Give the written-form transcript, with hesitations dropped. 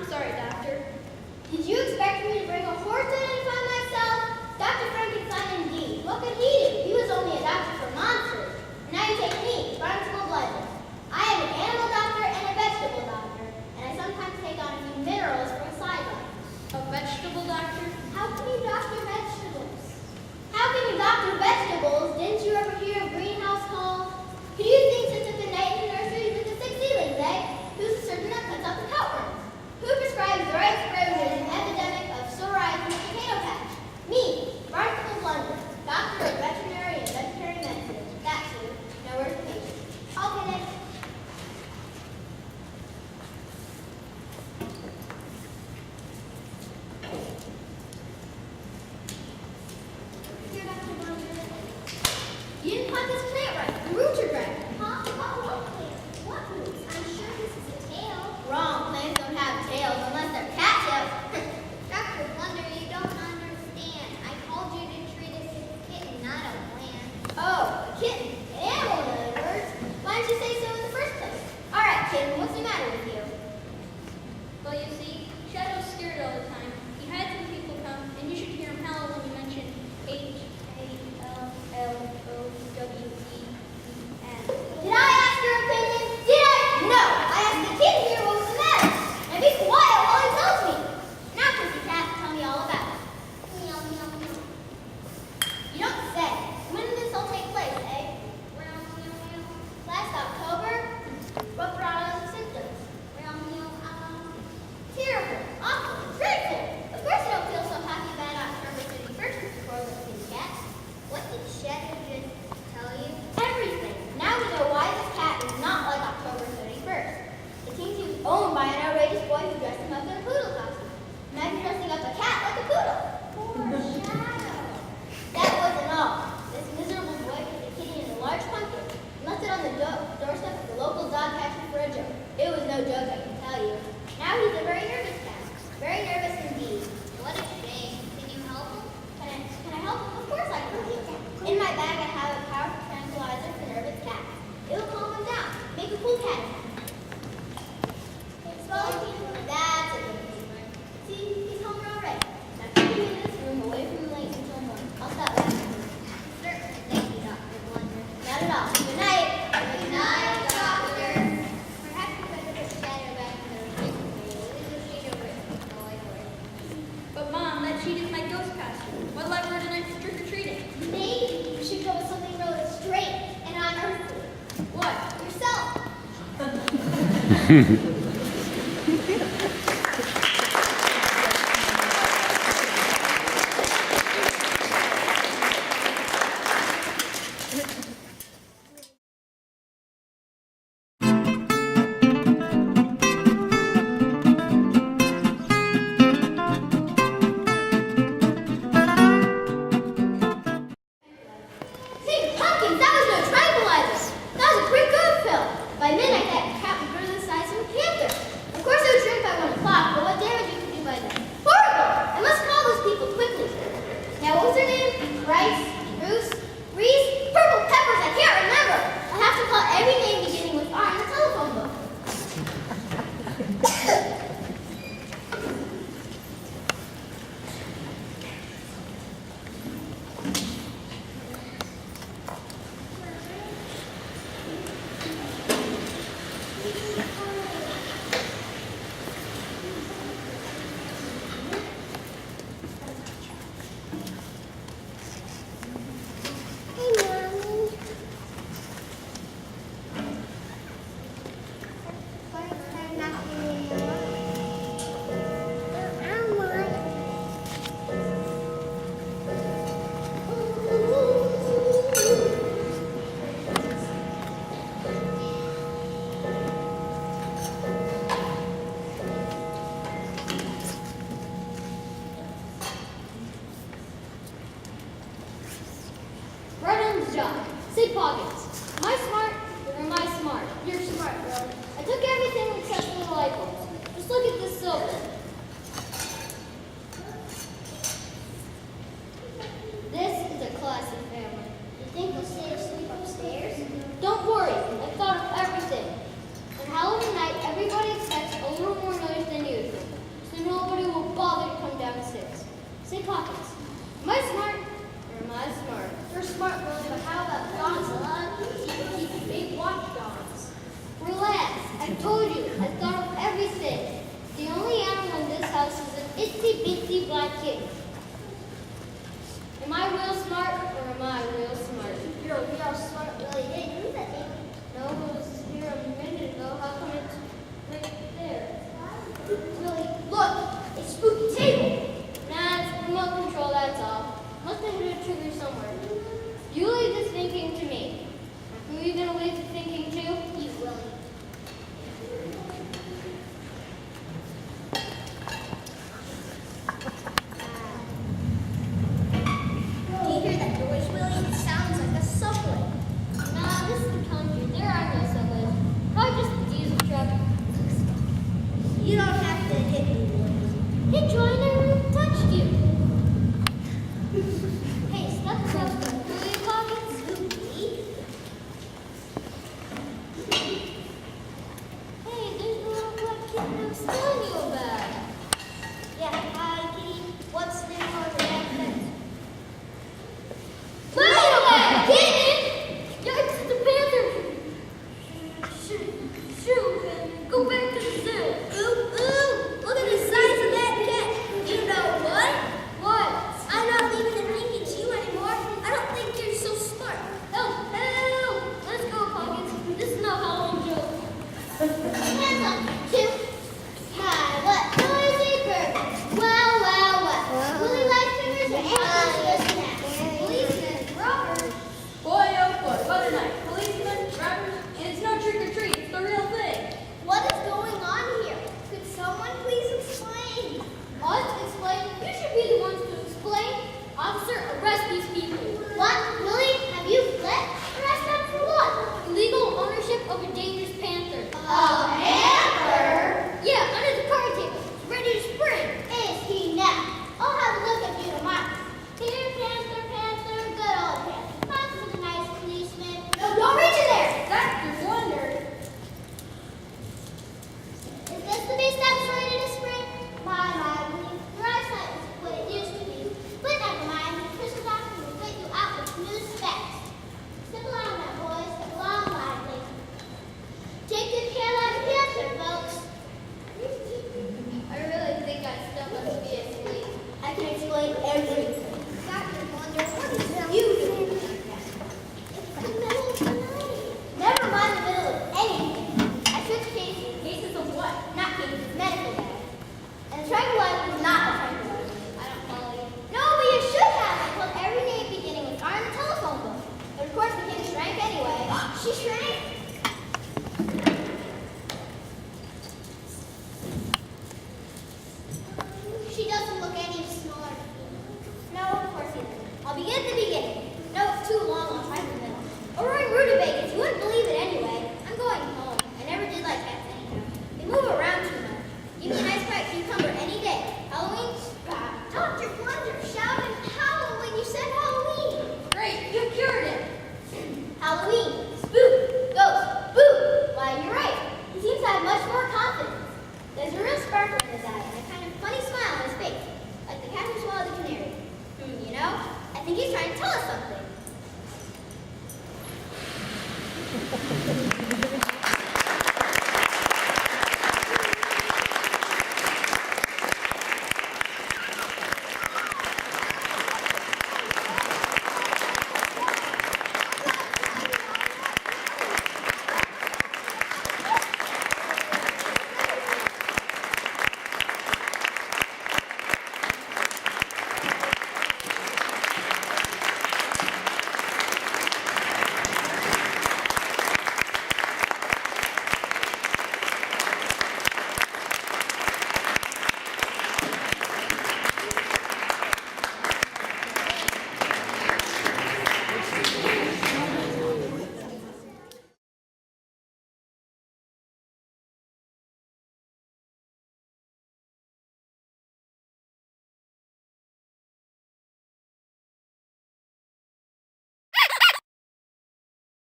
sorry, Doctor. Did you expect me to bring a horse in and find myself? Dr. Frankenstein indeed. What could he do? He was only a doctor for monsters. And now you take me, Barnstable Blender. I am an animal doctor and a vegetable doctor, and I sometimes take on a few minerals for a sideline. A vegetable doctor? How can you doctor vegetables? How can you doctor vegetables? Didn't you ever hear of greenhouse calls? Who do you think sits at the night in the nursery with the 6 ceilings, eh? Who's the surgeon that cuts out the cutworms? Who prescribes the right exposure in an epidemic of psoriasis in the potato patch? Me, Barnstable Blender, doctor of veterinary and vegetarian medicine. That too. Now where's the patient? Okay, next. Here, Dr. Blender. You didn't plant this plant right. The roots are dry. Huh? What plant? What roots? I'm sure this is a tail. Wrong. Plants don't have tails unless they're cattails. Dr. Blunder, you don't understand. I called you to treat a sick kitten, not a plant. Oh, a kitten. An animal, in other words. Why didn't you say so in the first place? All right, kitten, what's the matter with you? Well, you see, Shadow's scared all the time. He had some people come, and you should hear him howl when you mention H-A-L-L-O-W-E-E-N. Did I ask your opinion? Did I? No. I asked the kitten here what was the matter. Now be quiet while he tells me. Now, Pussycat, tell me all about it. Meow, meow, meow. You don't say. When did this all take place, eh? Meow, meow, meow. Last October? What brought on the symptoms? Meow, meow, Terrible, awful, dreadful. Of course you don't feel so happy about October 31st, Mr. Corlett, Cat. What did Shadow just tell you? Everything. Now we know why this cat is not like October 31st. It seems he was owned by an outrageous boy who dressed him up in a poodle costume. Imagine dressing up a cat like a poodle. Poor Shadow. That wasn't all. This miserable boy put the kitty in a large pumpkin and left it on the doorstep of the local dog catcher for a joke. It was no joke, I can tell you. Now he's a very nervous cat. Very nervous indeed. What a shame. Can you help him? Can I help him? Of course I can. In my bag I have a powerful tranquilizer for nervous cats. It will calm him down. Make a cool cat. That's a good thing. See, he's home already. Now keep him in this room away from the lake until morning. I'll stop back. Certainly. Thank you, Dr. Blunder. Not at all. Good night. Good night, Doctor. Perhaps we could put Shadow back in the refrigerator. There's a sheet over it. The library. But Mom, that sheet is my ghost costume. What'll I wear tonight for trick-or-treating? Maybe you should go with something really straight and unearthly. What? Yourself. Say, pumpkins, that was no tranquilizer. That was a pretty good film. By midnight, that cat would grow the size of a panther. Willie, look, a spooky table. Nah, it's remote control, that's all. Must have hit a trigger somewhere. You leave this thinking to me. Who are you gonna leave the thinking to? You, Willie.